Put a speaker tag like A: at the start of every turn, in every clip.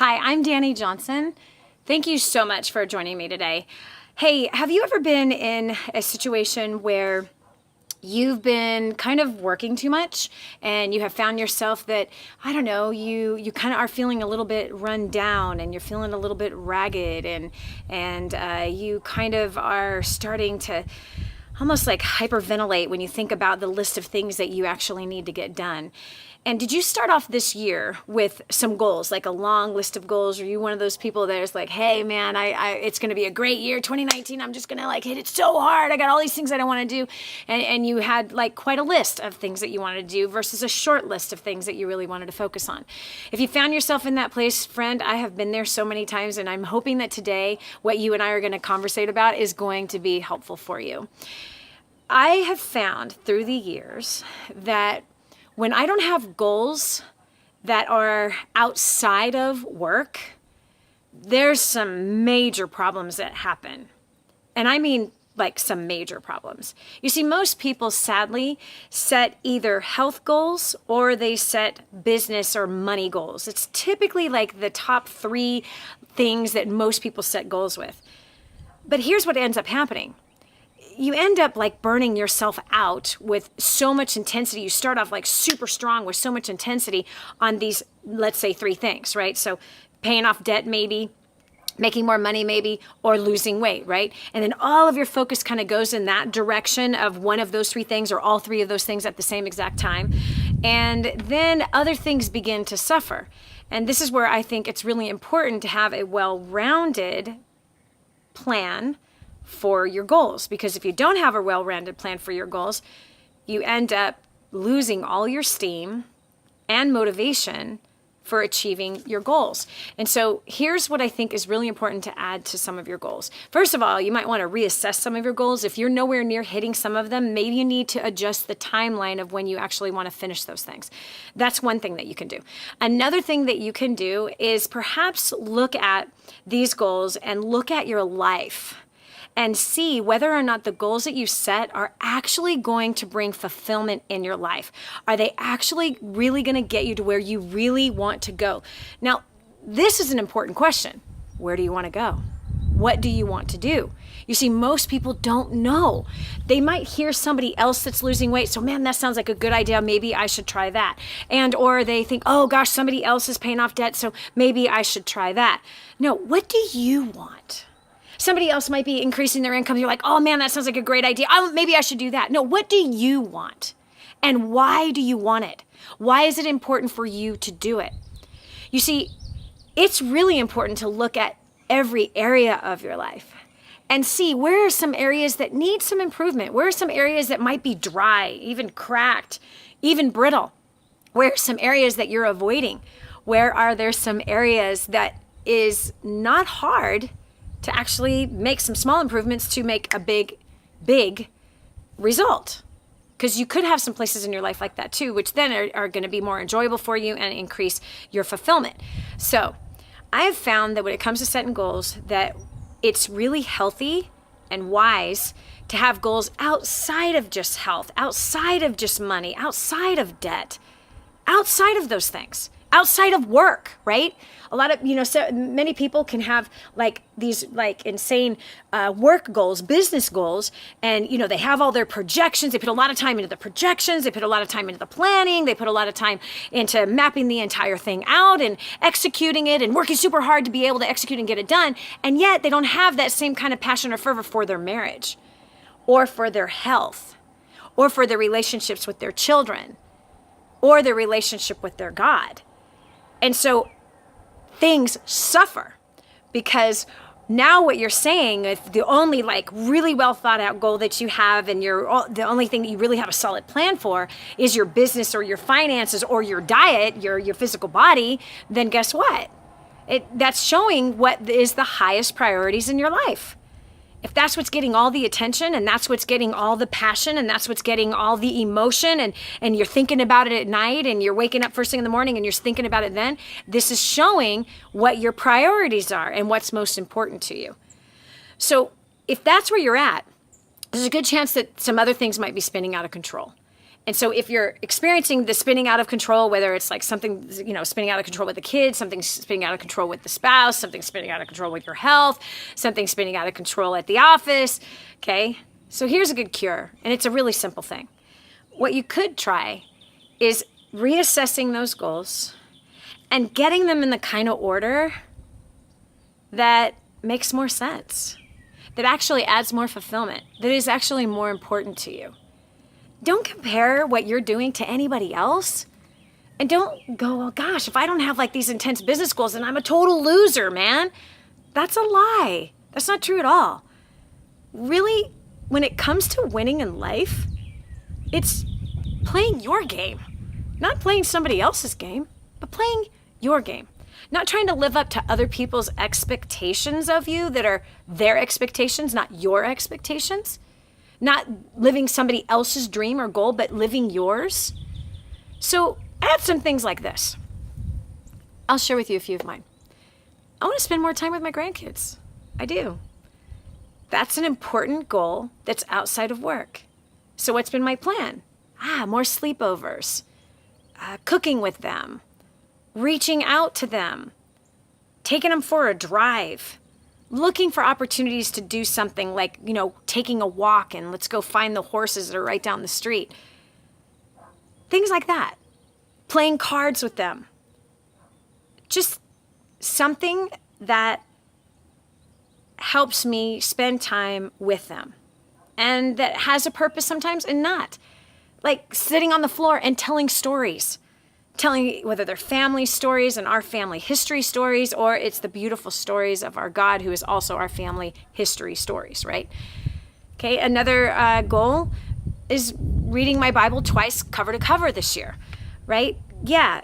A: Hi, I'm Dani Johnson. Thank you so much for joining me today. Hey, have you ever been in a situation where you've been kind of working too much and you have found yourself that, I don't know, you kind of are feeling a little bit run down and you're feeling a little bit ragged and you kind of are starting to almost like hyperventilate when you think about the list of things that you actually need to get done. And did you start off this year with some goals, like a long list of goals? Or are you one of those people that is like, hey man, it's going to be a great year, 2019. I'm just going to like hit it so hard. I got all these things that I want to do. And you had like quite a list of things that you wanted to do versus a short list of things that you really wanted to focus on. If you found yourself in that place, friend, I have been there so many times, and I'm hoping that today what you and I are going to conversate about is going to be helpful for you. I have found through the years that when I don't have goals that are outside of work, there's some major problems that happen. And I mean like some major problems. You see, most people sadly set either health goals or they set business or money goals. It's typically like the top 3 things that most people set goals with. But here's what ends up happening. You end up like burning yourself out with so much intensity. You start off like super strong with so much intensity on these, let's say 3 things, right? So paying off debt maybe, making more money maybe, or losing weight, right? And then all of your focus kind of goes in that direction of one of those 3 things or all 3 of those things at the same exact time. And then other things begin to suffer. And this is where I think it's really important to have a well-rounded plan for your goals, because if you don't have a well-rounded plan for your goals, you end up losing all your steam and motivation for achieving your goals. And so here's what I think is really important to add to some of your goals. First of all, you might want to reassess some of your goals. If you're nowhere near hitting some of them, maybe you need to adjust the timeline of when you actually want to finish those things. That's one thing that you can do. Another thing that you can do is perhaps look at these goals and look at your life and see whether or not the goals that you set are actually going to bring fulfillment in your life. Are they actually really going to get you to where you really want to go? Now, this is an important question. Where do you want to go? What do you want to do? You see, most people don't know. They might hear somebody else that's losing weight. So, man, that sounds like a good idea. Maybe I should try that. Or they think, oh gosh, somebody else is paying off debt, so maybe I should try that. No, what do you want? Somebody else might be increasing their income. You're like, oh man, that sounds like a great idea. Maybe I should do that. No, what do you want? And why do you want it? Why is it important for you to do it? You see, it's really important to look at every area of your life and see where are some areas that need some improvement. Where are some areas that might be dry, even cracked, even brittle? Where are some areas that you're avoiding? Where are there some areas that is not hard to actually make some small improvements to make a big result? Because you could have some places in your life like that too, which then are going to be more enjoyable for you and increase your fulfillment. So I have found that when it comes to setting goals, that it's really healthy and wise to have goals outside of just health, outside of just money, outside of debt, outside of those things, outside of work, right? A lot of, so many people can have like these like insane work goals, business goals, and, they have all their projections. They put a lot of time into the projections. They put a lot of time into the planning. They put a lot of time into mapping the entire thing out and executing it and working super hard to be able to execute and get it done. And yet they don't have that same kind of passion or fervor for their marriage or for their health or for their relationships with their children or their relationship with their God. And so things suffer because now what you're saying, if the only like really well thought out goal that you have and the only thing that you really have a solid plan for is your business or your finances or your diet, your physical body, then guess what? That's showing what is the highest priorities in your life. If that's what's getting all the attention and that's what's getting all the passion and that's what's getting all the emotion and you're thinking about it at night and you're waking up first thing in the morning and you're thinking about it then, this is showing what your priorities are and what's most important to you. So if that's where you're at, there's a good chance that some other things might be spinning out of control. And so if you're experiencing the spinning out of control, whether it's like something, spinning out of control with the kids, something spinning out of control with the spouse, something spinning out of control with your health, something spinning out of control at the office, okay? So here's a good cure, and it's a really simple thing. What you could try is reassessing those goals and getting them in the kind of order that makes more sense, that actually adds more fulfillment, that is actually more important to you. Don't compare what you're doing to anybody else. And don't go, oh gosh, if I don't have like these intense business goals, then I'm a total loser, man. That's a lie. That's not true at all. Really, when it comes to winning in life, it's playing your game. Not playing somebody else's game, but playing your game. Not trying to live up to other people's expectations of you that are their expectations, not your expectations. Not living somebody else's dream or goal, but living yours. So add some things like this. I'll share with you a few of mine. I want to spend more time with my grandkids. I do. That's an important goal that's outside of work. So what's been my plan? More sleepovers, cooking with them, reaching out to them, taking them for a drive, looking for opportunities to do something like, taking a walk and let's go find the horses that are right down the street. Things like that. Playing cards with them. Just something that helps me spend time with them and that has a purpose sometimes and not. Like sitting on the floor and telling stories. Telling whether they're family stories and our family history stories, or it's the beautiful stories of our God, who is also our family history stories, right? Okay, another goal is reading my Bible twice, cover to cover this year, right? Yeah,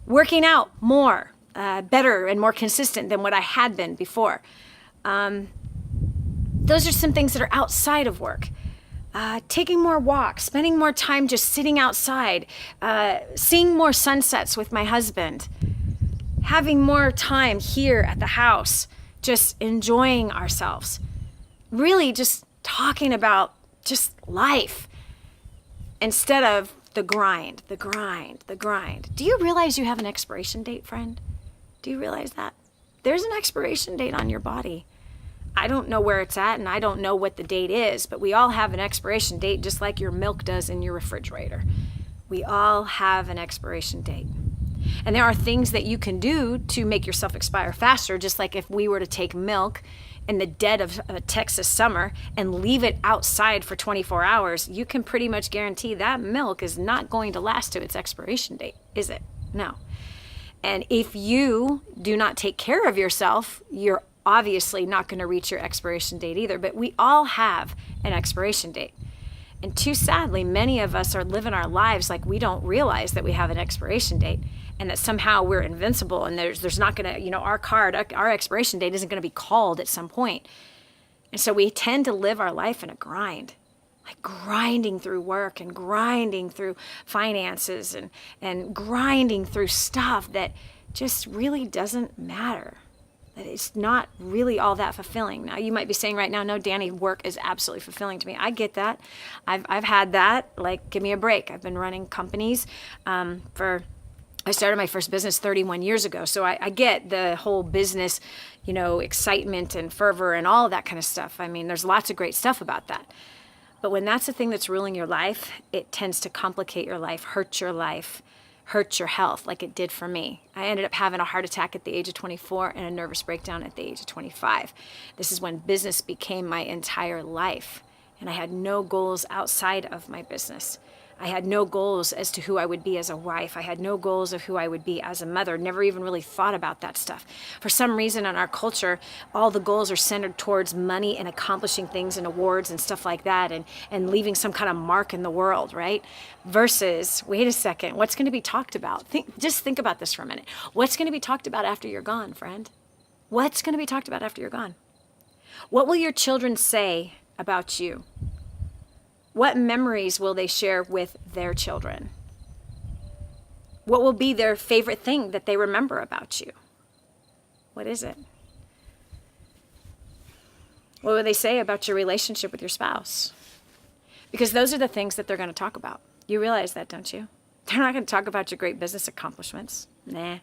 A: working out more, better and more consistent than what I had been before. Those are some things that are outside of work. Taking more walks, spending more time just sitting outside, seeing more sunsets with my husband, having more time here at the house, just enjoying ourselves, really just talking about just life instead of the grind. Do you realize you have an expiration date, friend? Do you realize that? There's an expiration date on your body. I don't know where it's at and I don't know what the date is, but we all have an expiration date just like your milk does in your refrigerator. We all have an expiration date. And there are things that you can do to make yourself expire faster, just like if we were to take milk in the dead of a Texas summer and leave it outside for 24 hours, you can pretty much guarantee that milk is not going to last to its expiration date, is it? No. And if you do not take care of yourself, you're obviously not going to reach your expiration date either, but we all have an expiration date. And too sadly, many of us are living our lives like we don't realize that we have an expiration date and that somehow we're invincible and there's not going to, our expiration date isn't going to be called at some point. And so we tend to live our life in a grind, like grinding through work and grinding through finances and grinding through stuff that just really doesn't matter. That it's not really all that fulfilling. Now, you might be saying right now, no, Dani, work is absolutely fulfilling to me. I get that. I've had that. Like, give me a break. I've been running companies I started my first business 31 years ago. So I get the whole business, excitement and fervor and all of that kind of stuff. I mean, there's lots of great stuff about that. But when that's the thing that's ruling your life, it tends to complicate your life, hurt your life, hurt your health like it did for me. I ended up having a heart attack at the age of 24 and a nervous breakdown at the age of 25. This is when business became my entire life, and I had no goals outside of my business. I had no goals as to who I would be as a wife. I had no goals of who I would be as a mother. Never even really thought about that stuff. For some reason in our culture, all the goals are centered towards money and accomplishing things and awards and stuff like that and leaving some kind of mark in the world, right? Versus, wait a second, what's going to be talked about? Just think about this for a minute. What's going to be talked about after you're gone, friend? What's going to be talked about after you're gone? What will your children say about you? What memories will they share with their children? What will be their favorite thing that they remember about you? What is it? What will they say about your relationship with your spouse? Because those are the things that they're going to talk about. You realize that, don't you? They're not going to talk about your great business accomplishments. Nah.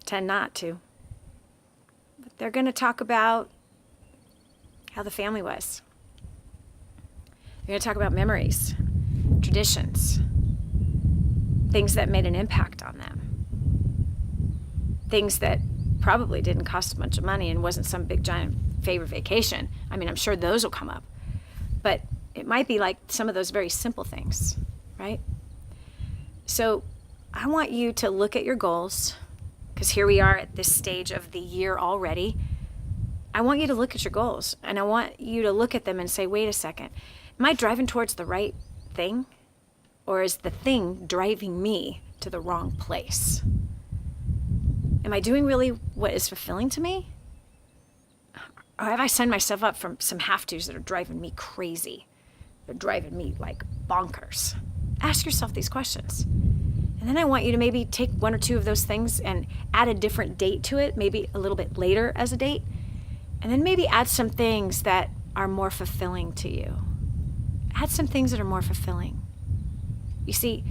A: Tend not to. But they're going to talk about how the family was. They're going to talk about memories, traditions, things that made an impact on them, things that probably didn't cost a bunch of money and wasn't some big giant favorite vacation. I mean, I'm sure those will come up, but it might be like some of those very simple things, right? So I want you to look at your goals, because here we are at this stage of the year already. I want you to look at your goals, and I want you to look at them and say, wait a second, am I driving towards the right thing? Or is the thing driving me to the wrong place? Am I doing really what is fulfilling to me? Or have I signed myself up for some have-tos that are driving me crazy? They're driving me like bonkers. Ask yourself these questions. And then I want you to maybe take one or two of those things and add a different date to it, maybe a little bit later as a date. And then maybe add some things that are more fulfilling to you. Add some things that are more fulfilling. You see,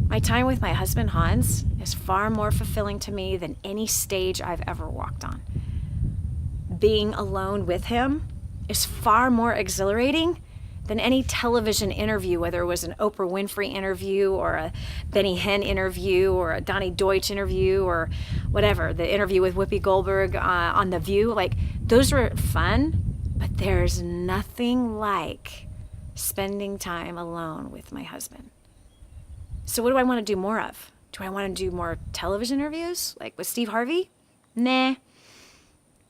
A: my time with my husband, Hans, is far more fulfilling to me than any stage I've ever walked on. Being alone with him is far more exhilarating than any television interview, whether it was an Oprah Winfrey interview or a Benny Hinn interview or a Dani Deutsch interview or whatever, the interview with Whoopi Goldberg on The View. Like, those were fun, but there's nothing like spending time alone with my husband. So what do I want to do more of? Do I want to do more television interviews, like with Steve Harvey? Nah.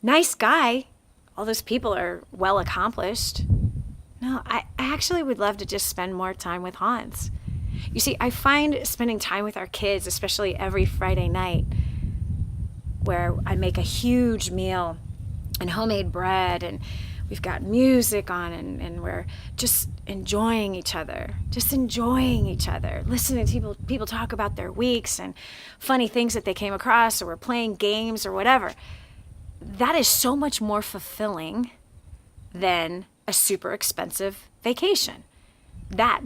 A: Nice guy. All those people are well accomplished. No, I actually would love to just spend more time with Hans. You see, I find spending time with our kids, especially every Friday night, where I make a huge meal and homemade bread, and we've got music on, and we're just enjoying each other, listening to people talk about their weeks and funny things that they came across, or we're playing games or whatever. That is so much more fulfilling than a super expensive vacation.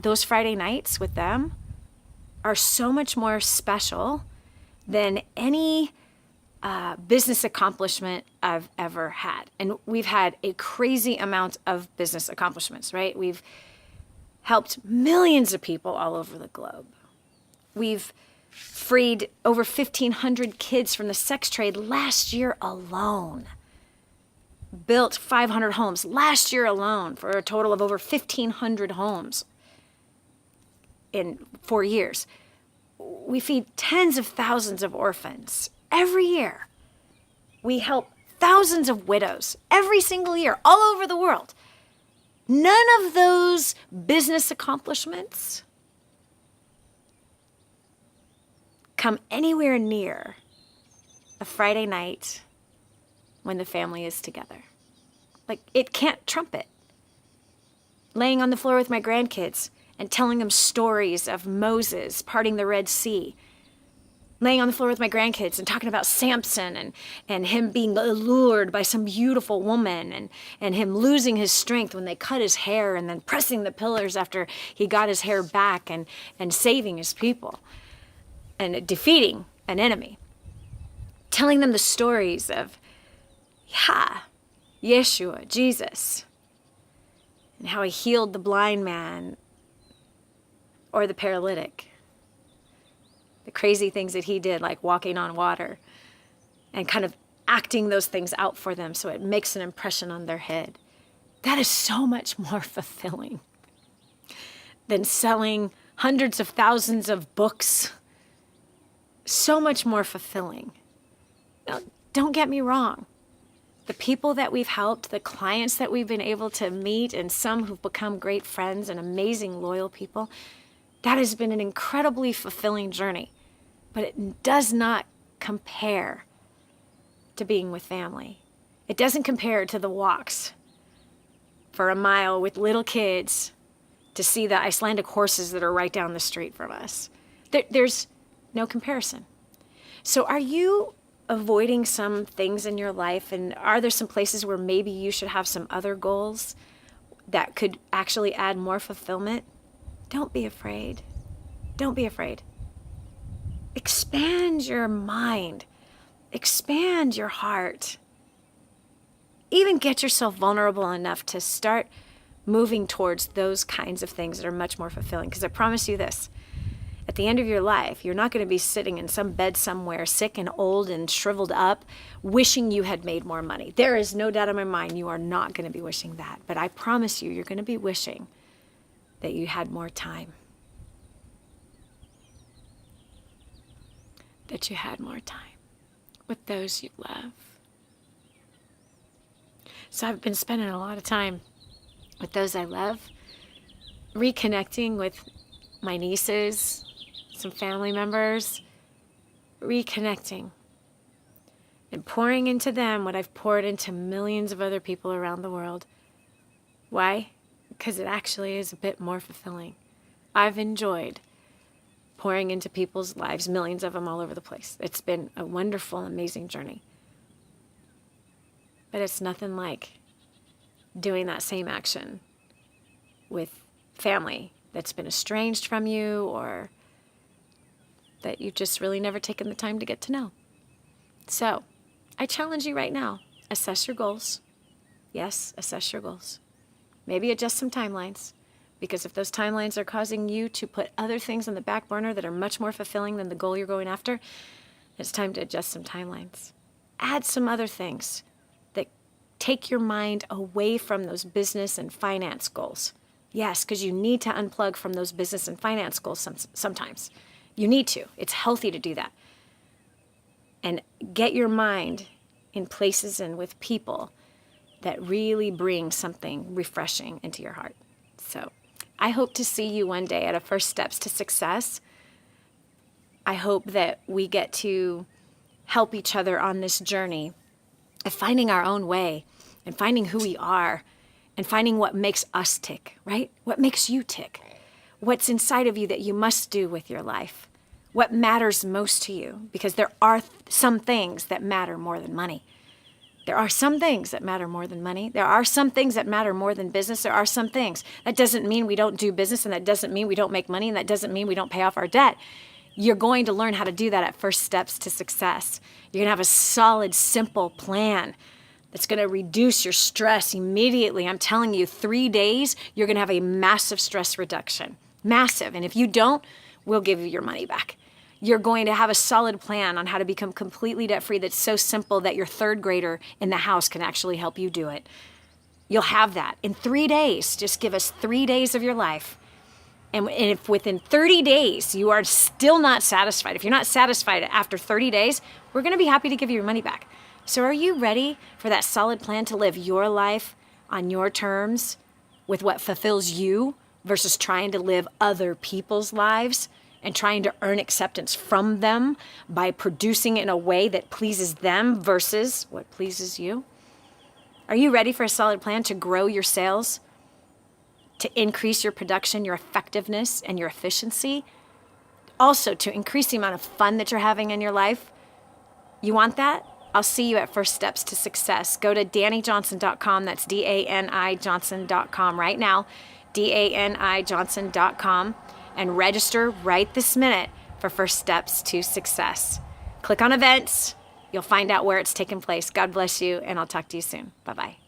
A: Those Friday nights with them are so much more special than any business accomplishment I've ever had. And we've had a crazy amount of business accomplishments, right? We've helped millions of people all over the globe. We've freed over 1,500 kids from the sex trade last year alone. Built 500 homes last year alone, for a total of over 1,500 homes in 4 years. We feed tens of thousands of orphans every year. We help thousands of widows every single year all over the world. None of those business accomplishments come anywhere near a Friday night when the family is together. Like, it can't trump it. Laying on the floor with my grandkids and telling them stories of Moses parting the Red Sea. Laying on the floor with my grandkids and talking about Samson and him being allured by some beautiful woman and him losing his strength when they cut his hair, and then pressing the pillars after he got his hair back and saving his people and defeating an enemy. Telling them the stories of Yeshua, Jesus, and how he healed the blind man or the paralytic. The crazy things that he did, like walking on water, and kind of acting those things out for them so it makes an impression on their head. That is so much more fulfilling than selling hundreds of thousands of books. So much more fulfilling. Now, don't get me wrong. The people that we've helped, the clients that we've been able to meet, and some who've become great friends and amazing, loyal people, that has been an incredibly fulfilling journey. But it does not compare to being with family. It doesn't compare to the walks for a mile with little kids to see the Icelandic horses that are right down the street from us. There's no comparison. So are you avoiding some things in your life, and are there some places where maybe you should have some other goals that could actually add more fulfillment? Don't be afraid. Don't be afraid. Expand your mind. Expand your heart. Even get yourself vulnerable enough to start moving towards those kinds of things that are much more fulfilling. Because I promise you this, at the end of your life, you're not going to be sitting in some bed somewhere, sick and old and shriveled up, wishing you had made more money. There is no doubt in my mind you are not going to be wishing that. But I promise you, you're going to be wishing that you had more time. That you had more time with those you love. So I've been spending a lot of time with those I love, reconnecting with my nieces, some family members, reconnecting and pouring into them what I've poured into millions of other people around the world. Why? Because it actually is a bit more fulfilling. I've enjoyed pouring into people's lives, millions of them all over the place. It's been a wonderful, amazing journey. But it's nothing like doing that same action with family that's been estranged from you or that you've just really never taken the time to get to know. So I challenge you right now, assess your goals. Yes, assess your goals. Maybe adjust some timelines, because if those timelines are causing you to put other things on the back burner that are much more fulfilling than the goal you're going after, it's time to adjust some timelines. Add some other things that take your mind away from those business and finance goals. Yes, because you need to unplug from those business and finance goals sometimes. You need to. It's healthy to do that. And get your mind in places and with people that really bring something refreshing into your heart. So I hope to see you one day at a First Steps to Success. I hope that we get to help each other on this journey of finding our own way and finding who we are and finding what makes us tick, right? What makes you tick? What's inside of you that you must do with your life? What matters most to you? Because there are some things that matter more than money. There are some things that matter more than money. There are some things that matter more than business. There are some things. That doesn't mean we don't do business, and that doesn't mean we don't make money, and that doesn't mean we don't pay off our debt. You're going to learn how to do that at First Steps to Success. You're going to have a solid, simple plan that's going to reduce your stress immediately. I'm telling you, 3 days, you're going to have a massive stress reduction. Massive. And if you don't, we'll give you your money back. You're going to have a solid plan on how to become completely debt-free that's so simple that your third grader in the house can actually help you do it. You'll have that in 3 days. Just give us 3 days of your life. And if within 30 days you are still not satisfied, if you're not satisfied after 30 days, we're going to be happy to give you your money back. So are you ready for that solid plan to live your life on your terms with what fulfills you versus trying to live other people's lives and trying to earn acceptance from them by producing it in a way that pleases them versus what pleases you? Are you ready for a solid plan to grow your sales, to increase your production, your effectiveness, and your efficiency? Also, to increase the amount of fun that you're having in your life? You want that? I'll see you at First Steps to Success. Go to DaniJohnson.com. That's DaniJohnson.com right now. DaniJohnson.com. And register right this minute for First Steps to Success. Click on events. You'll find out where it's taking place. God bless you, and I'll talk to you soon. Bye-bye.